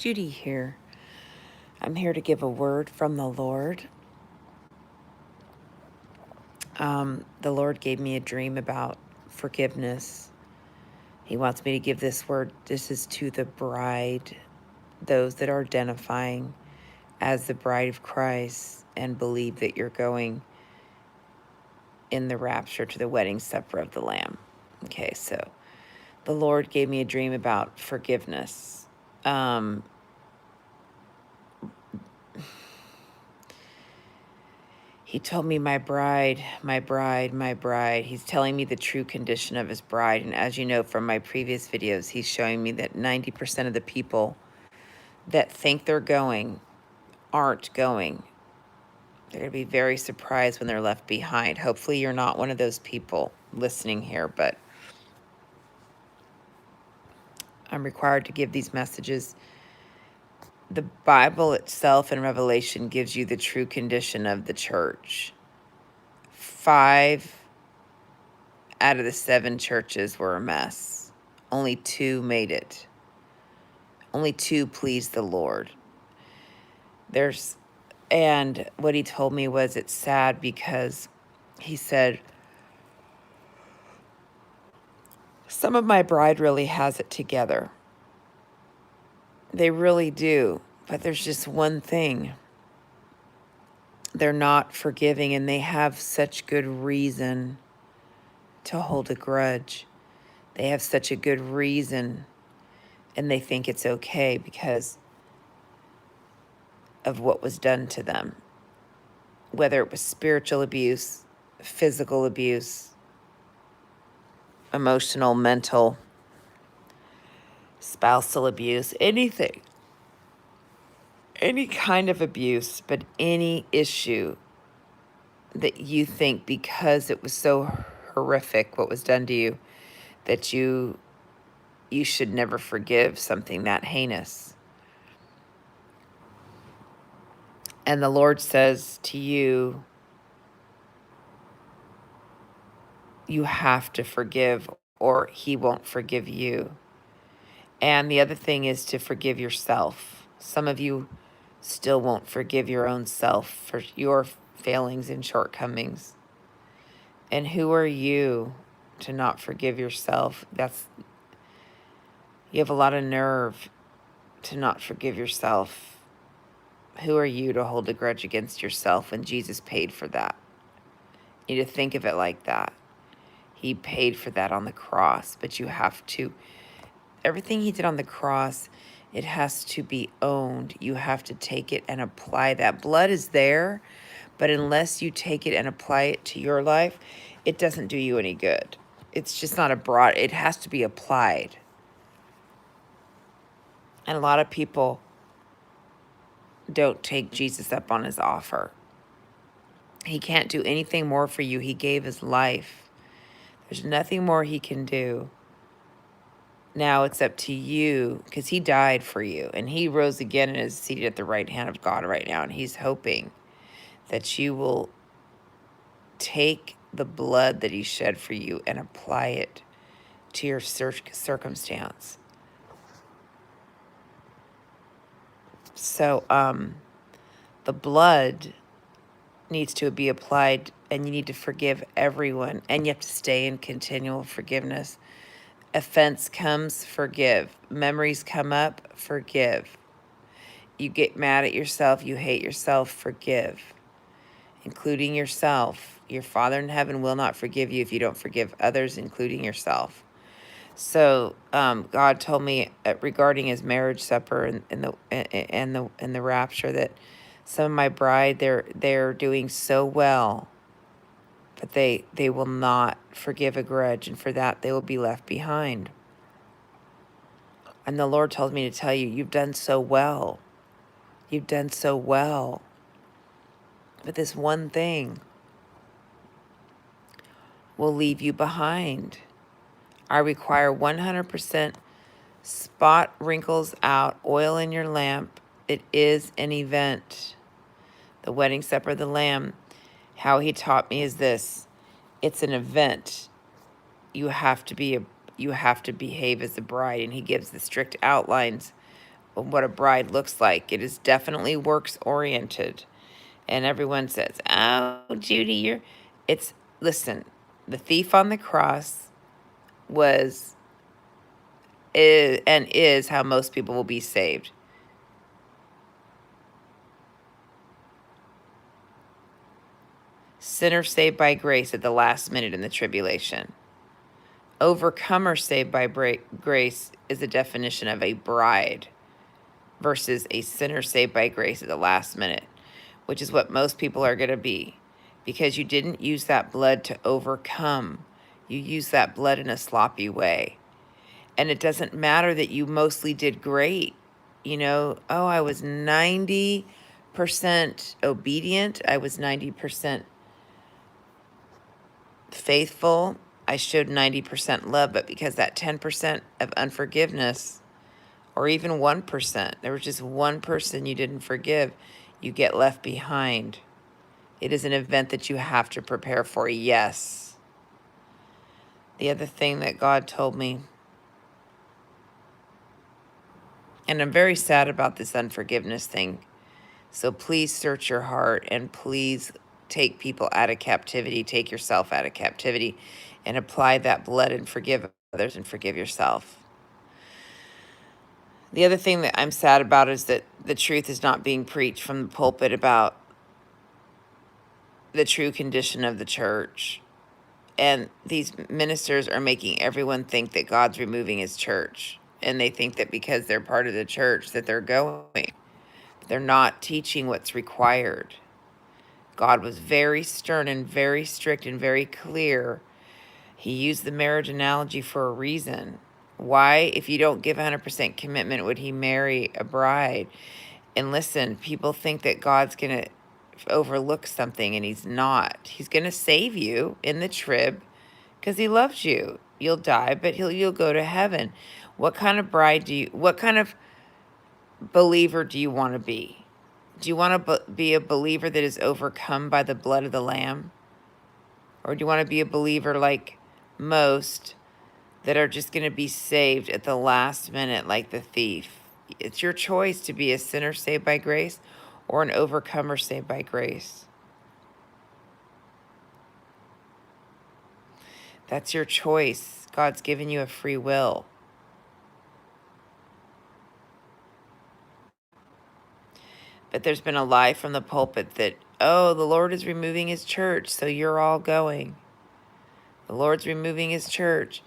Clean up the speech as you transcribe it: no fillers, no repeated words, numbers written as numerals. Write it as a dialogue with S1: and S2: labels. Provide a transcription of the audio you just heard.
S1: Judy here. I'm here to give a word from the Lord. The Lord gave me a dream about forgiveness. He wants me to give this word. This is to the bride, those that are identifying as the bride of Christ and believe that you're going in the rapture to the wedding supper of the Lamb. Okay, so the Lord gave me a dream about forgiveness. He told me, my bride, my bride, my bride. He's telling me the true condition of his bride. And as you know from my previous videos, he's showing me that 90% of the people that think they're going aren't going. They're going to be very surprised when they're left behind. Hopefully you're not one of those people listening here, but I'm required to give these messages. The Bible itself in Revelation gives you the true condition of the church. 5 out of the 7 churches were a mess. Only 2 made it. Only 2 pleased the Lord. And what he told me was it's sad because he said, some of my bride really has it together. They really do. But there's just one thing. They're not forgiving, and they have such good reason to hold a grudge. They have such a good reason, and they think it's okay because of what was done to them. Whether it was spiritual abuse, physical abuse, emotional, mental, spousal abuse, anything, any kind of abuse, but any issue that you think because it was so horrific what was done to you that you should never forgive something that heinous. And the Lord says to you, you have to forgive or he won't forgive you. And the other thing is to forgive yourself. Some of you still won't forgive your own self for your failings and shortcomings. And who are you to not forgive yourself? You have a lot of nerve to not forgive yourself. Who are you to hold a grudge against yourself when Jesus paid for that? You need to think of it like that. He paid for that on the cross, but you have to, everything he did on the cross, it has to be owned. You have to take it and apply that. Blood is there, but unless you take it and apply it to your life, it doesn't do you any good. It's just not it has to be applied. And a lot of people don't take Jesus up on his offer. He can't do anything more for you. He gave his life. There's nothing more he can do. Now it's up to you, because he died for you, and he rose again and is seated at the right hand of God right now, and he's hoping that you will take the blood that he shed for you and apply it to your circumstance. So the blood needs to be applied, and you need to forgive everyone, and you have to stay in continual forgiveness. Offense comes, forgive. Memories come up, forgive. You get mad at yourself, you hate yourself, forgive. Including yourself. Your Father in heaven will not forgive you if you don't forgive others, including yourself. So God told me regarding his marriage supper and the rapture that some of my bride, they're doing so well, but they will not forgive a grudge, and for that they will be left behind. And the Lord told me to tell you, you've done so well. You've done so well. But this one thing will leave you behind. I require 100% spot wrinkles out, oil in your lamp. It is an event. The wedding supper of the Lamb, how he taught me is this. It's an event. You have to behave as a bride, and he gives the strict outlines what a bride looks like. It is definitely works oriented. And everyone says, "Oh, Judy, you're." It's listen. The thief on the cross was is how most people will be saved. Sinner saved by grace at the last minute in the tribulation. Overcomer saved by grace is the definition of a bride versus a sinner saved by grace at the last minute, which is what most people are going to be, because you didn't use that blood to overcome. You used that blood in a sloppy way. And it doesn't matter that you mostly did great. Oh, I was 90% obedient. I was 90% faithful. I showed 90% love, but because that 10% of unforgiveness, or even 1%, there was just one person you didn't forgive, you get left behind. It is an event that you have to prepare for, yes. The other thing that God told me, and I'm very sad about this unforgiveness thing, so please search your heart and please take people out of captivity, take yourself out of captivity, and apply that blood and forgive others and forgive yourself. The other thing that I'm sad about is that the truth is not being preached from the pulpit about the true condition of the church. And these ministers are making everyone think that God's removing his church. And they think that because they're part of the church that they're going. They're not teaching what's required. God was very stern and very strict and very clear. He used the marriage analogy for a reason. Why, if you don't give 100% commitment, would he marry a bride? And listen, people think that God's going to overlook something, and he's not. He's going to save you in the trib because he loves you. You'll die, but you'll go to heaven. What kind of what kind of believer do you want to be? Do you want to be a believer that is overcome by the blood of the Lamb? Or do you want to be a believer like most that are just going to be saved at the last minute like the thief? It's your choice to be a sinner saved by grace or an overcomer saved by grace. That's your choice. God's given you a free will. But there's been a lie from the pulpit that, oh, the Lord is removing his church, so you're all going. The Lord's removing his church.